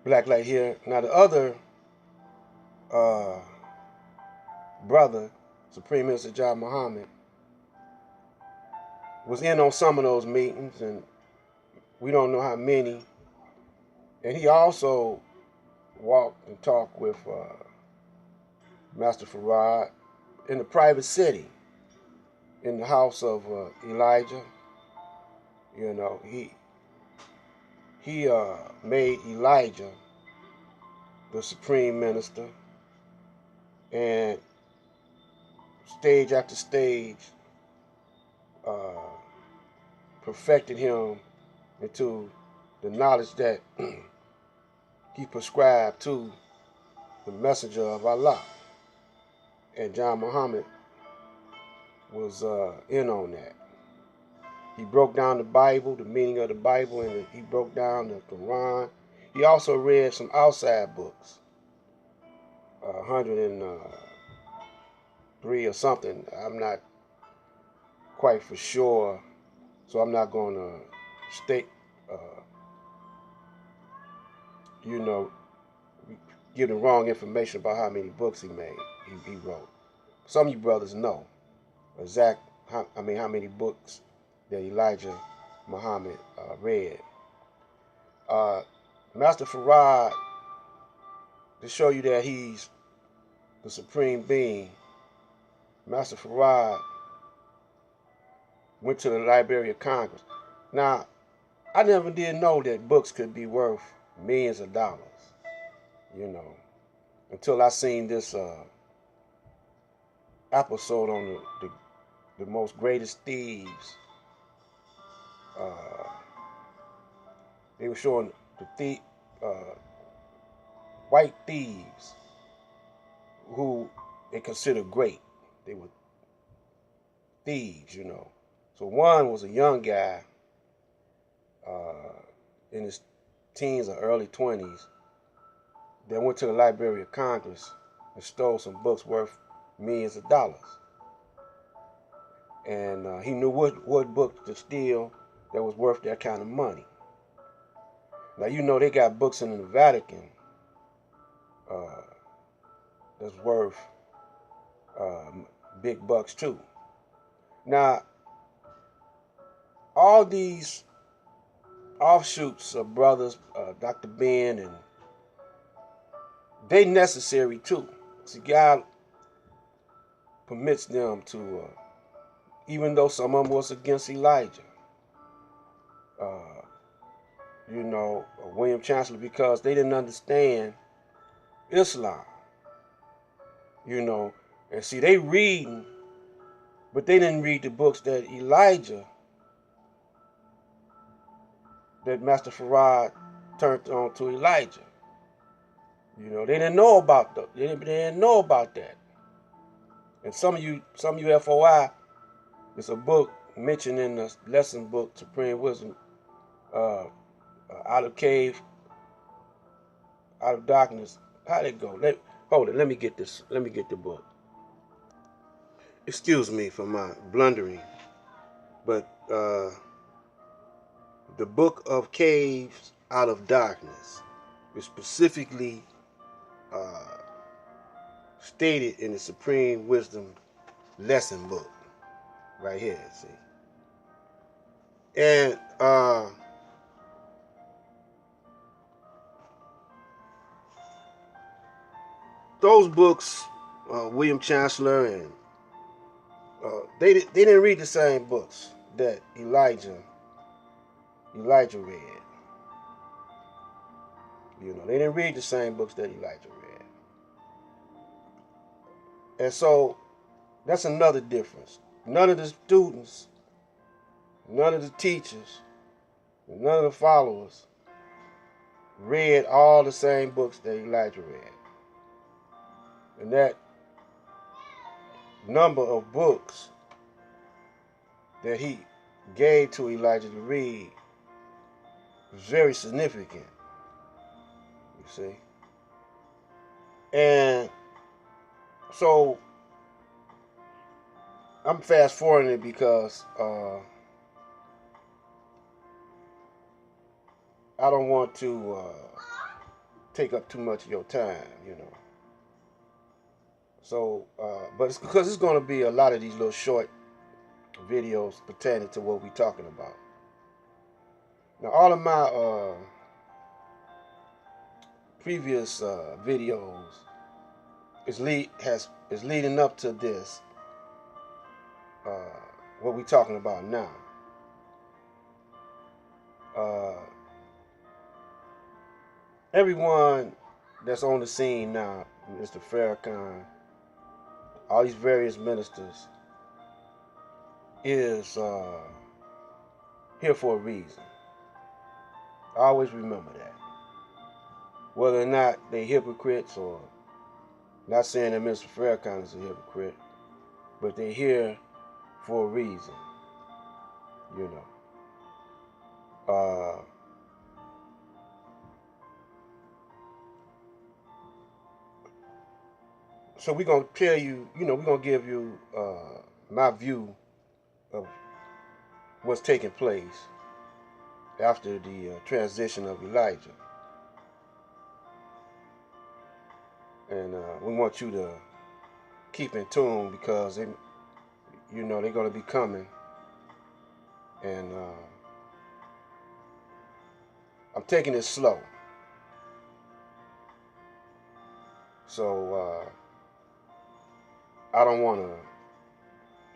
black light here. Now the other uh, brother, Supreme Minister John Muhammad, was in on some of those meetings, and we don't know how many. And he also walked and talked with Master Farad in the private city, in the house of Elijah. You know, he made Elijah the supreme minister, and stage after stage uh, perfected him into the knowledge that he prescribed to the messenger of Allah. And John Muhammad was in on that. He broke down the Bible, the meaning of the Bible, and he broke down the Quran. He also read some outside books, 103 or something. I'm not quite for sure, so I'm not going to state, you know, give the wrong information about how many books he made, he wrote. Some of you brothers know how many books that Elijah Muhammad read. Master Farad, to show you that he's the supreme being, Master Farad went to the Library of Congress. Now, I never did know that books could be worth millions of dollars, you know, until I seen this episode on the most greatest thieves. They were showing uh, white thieves who they considered great. They were thieves, you know. So one was a young guy in his teens or early 20s that went to the Library of Congress and stole some books worth millions of dollars. And he knew what book to steal that was worth that kind of money. Now, you know, they got books in the Vatican that's worth big bucks too. Now, all these offshoots of brothers, Dr. Ben, and they necessary too. See, God permits them to, even though some of them was against Elijah, you know, William Chancellor, because they didn't understand Islam, you know. And see, they reading, but they didn't read the books that Master Farad turned on to Elijah. You know, they didn't know about they didn't know about that. And some of you FOI, it's a book mentioned in the lesson book, Supreme Wisdom, out of cave, out of darkness. How'd it go? Hold it. Let me get this. Let me get the book. Excuse me for my blundering, but the book of caves out of darkness is specifically stated in the Supreme Wisdom lesson book right here. See, and those books, William Chancellor, and they didn't read the same books that Elijah read. You know, they didn't read the same books that Elijah read. And so that's another difference. None of the students, none of the teachers, none of the followers read all the same books that Elijah read. And that number of books that he gave to Elijah to read was very significant, you see. And so I'm fast forwarding it because I don't want to take up too much of your time, you know. So, but it's because it's going to be a lot of these little short videos pertaining to what we're talking about. Now, all of my previous videos is leading up to this, what we're talking about now. Everyone that's on the scene now, Mr. Farrakhan, all these various ministers, is here for a reason. I always remember that. Whether or not they hypocrites, or not saying that Mr. Farrakhan is a hypocrite, but they're here for a reason, you know. So we're going to tell you, you know, we're going to give you my view of what's taking place after the transition of Elijah. And we want you to keep in tune, because they, you know, they're going to be coming. And I'm taking it slow. So I don't want to,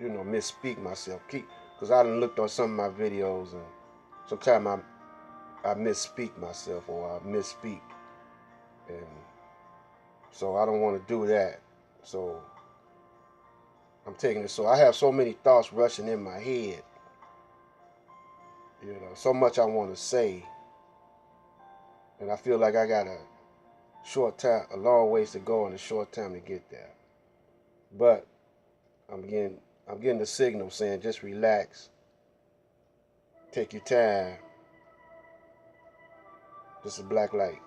you know, misspeak myself. Because I done looked on some of my videos, and sometimes I misspeak myself, or I misspeak. And so I don't want to do that. So I'm taking it. So I have so many thoughts rushing in my head. You know, so much I want to say. And I feel like I got a long ways to go and a short time to get there. But I'm getting the signal saying just relax. Take your time. This is Black Light.